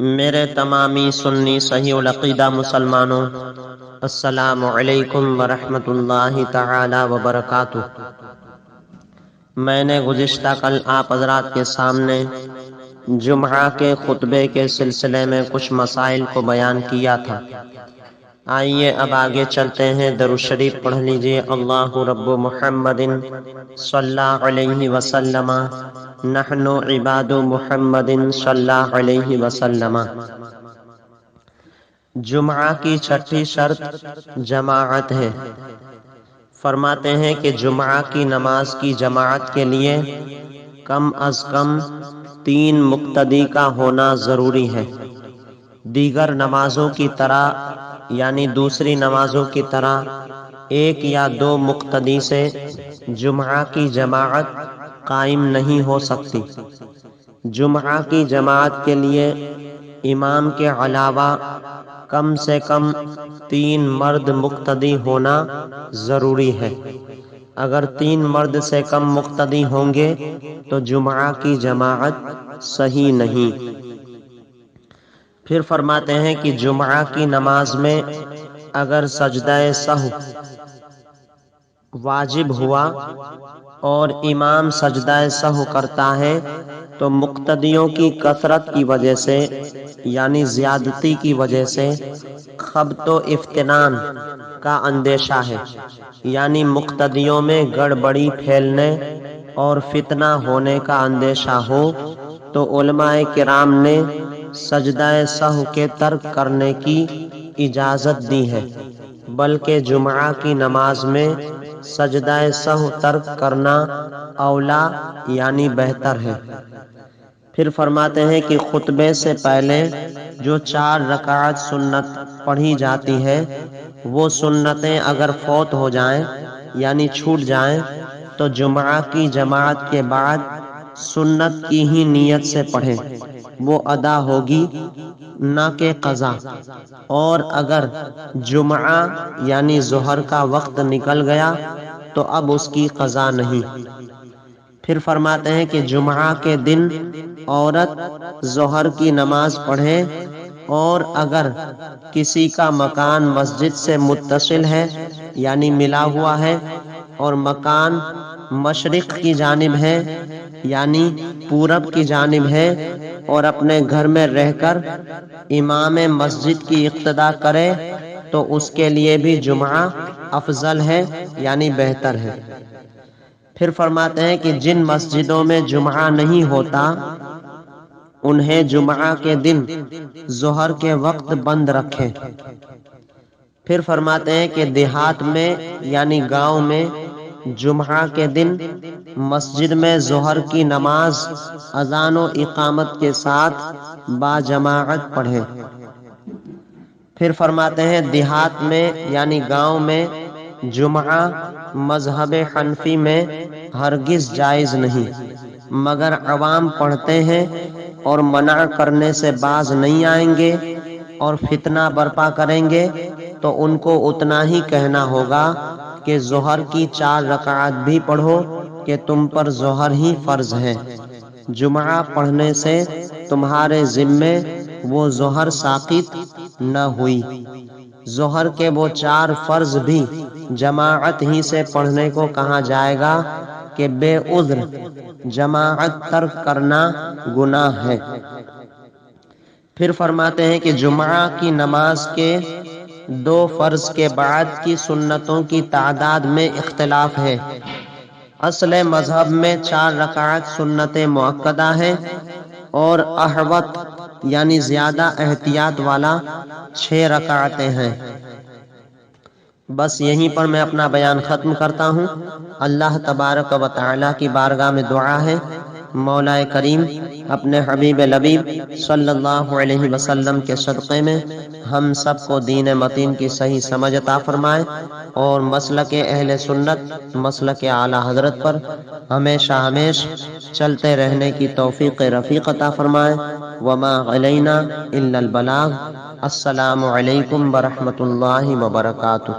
میرے تمامی سنی صحیح العقیدہ مسلمانوں، السلام علیکم ورحمۃ اللہ تعالی وبرکاتہ۔ میں نے گزشتہ کل آپ حضرات کے سامنے جمعہ کے خطبے کے سلسلے میں کچھ مسائل کو بیان کیا تھا۔ آئیے اب آگے چلتے ہیں، درود شریف پڑھ لیجئے۔ اللہ رب محمد صلی اللہ علیہ وسلم، نحن عباد محمد صلی اللہ علیہ وسلم۔ جمعہ کی چھٹی شرط جماعت ہے۔ فرماتے ہیں کہ جمعہ کی نماز کی جماعت کے لیے کم از کم 3 مقتدی کا ہونا ضروری ہے۔ دیگر نمازوں کی طرح یعنی دوسری نمازوں کی طرح 1 یا 2 مقتدی سے جمعہ کی جماعت قائم نہیں ہو سکتی۔ جمعہ کی جماعت کے لیے امام کے علاوہ کم سے کم 3 مرد مقتدی ہونا ضروری ہے۔ اگر 3 مرد سے کم مقتدی ہوں گے تو جمعہ کی جماعت صحیح نہیں۔ پھر فرماتے ہیں کہ جمعہ کی نماز میں اگر سجدہ سہو واجب ہوا اور امام سجدہ سہو کرتا ہے تو مقتدیوں کی کثرت کی وجہ سے یعنی زیادتی کی وجہ سے خبط و افتنان کا اندیشہ ہے، یعنی مقتدیوں میں گڑبڑی پھیلنے اور فتنہ ہونے کا اندیشہ ہو تو علماء کرام نے سجدہ سہو کے ترک کرنے کی اجازت دی ہے، بلکہ جمعہ کی نماز میں سجدہ سہو ترک کرنا اولا یعنی بہتر ہے۔ پھر فرماتے ہیں کہ خطبے سے پہلے جو 4 رکعت سنت پڑھی جاتی ہے وہ سنتیں اگر فوت ہو جائیں یعنی چھوٹ جائیں تو جمعہ کی جماعت کے بعد سنت کی ہی نیت سے پڑھیں، وہ ادا ہوگی نہ کہ قضا۔ اور اگر جمعہ یعنی ظہر کا وقت نکل گیا تو اب اس کی قضا نہیں۔ پھر فرماتے ہیں کہ جمعہ کے دن عورت ظہر کی نماز پڑھے اور اگر کسی کا مکان مسجد سے متصل ہے یعنی ملا ہوا ہے اور مکان مشرق کی جانب ہے یعنی پورب کی جانب ہے اور اپنے گھر میں رہ کر امام مسجد کی اقتداء کرے تو اس کے لیے بھی جمعہ افضل ہے یعنی بہتر ہے۔ پھر فرماتے ہیں کہ جن مسجدوں میں جمعہ نہیں ہوتا انہیں جمعہ کے دن ظہر کے وقت بند رکھیں۔ پھر فرماتے ہیں کہ دیہات میں یعنی گاؤں میں جمعہ کے دن مسجد میں ظہر کی نماز اذان و اقامت کے ساتھ باجماعت پڑھیں۔ پھر فرماتے ہیں دیہات میں یعنی گاؤں میں جمعہ مذہب حنفی میں ہرگز جائز نہیں، مگر عوام پڑھتے ہیں اور منع کرنے سے باز نہیں آئیں گے اور فتنہ برپا کریں گے تو ان کو اتنا ہی کہنا ہوگا کہ ظہر کی 4 رکعات بھی پڑھو کہ تم پر ظہر ہی فرض ہے۔ جمعہ پڑھنے سے تمہارے ذمے وہ ظہر ساقط نہ ہوئی۔ ظہر کے وہ 4 فرض بھی جماعت ہی سے پڑھنے کو کہا جائے گا کہ بے عذر جماعت ترک کرنا گناہ ہے۔ پھر فرماتے ہیں کہ جمعہ کی نماز کے 2 فرض کے بعد کی سنتوں کی تعداد میں اختلاف ہے۔ اصل مذہب میں 4 رکعت سنت مؤکدہ ہے اور احوط یعنی زیادہ احتیاط والا 6 رکعتیں ہیں۔ بس یہیں پر میں اپنا بیان ختم کرتا ہوں۔ اللہ تبارک و تعالی کی بارگاہ میں دعا ہے مولا کریم اپنے حبیب لبیب صلی اللہ علیہ وسلم کے صدقے میں ہم سب کو دین متین کی صحیح سمجھ عطا فرمائے اور مسلک اہل سنت مسلک اعلی حضرت پر ہمیشہ چلتے رہنے کی توفیق رفیق عطا فرمائے۔ وما علینا الا البلاغ۔ السلام علیکم ورحمۃ اللہ وبرکاتہ۔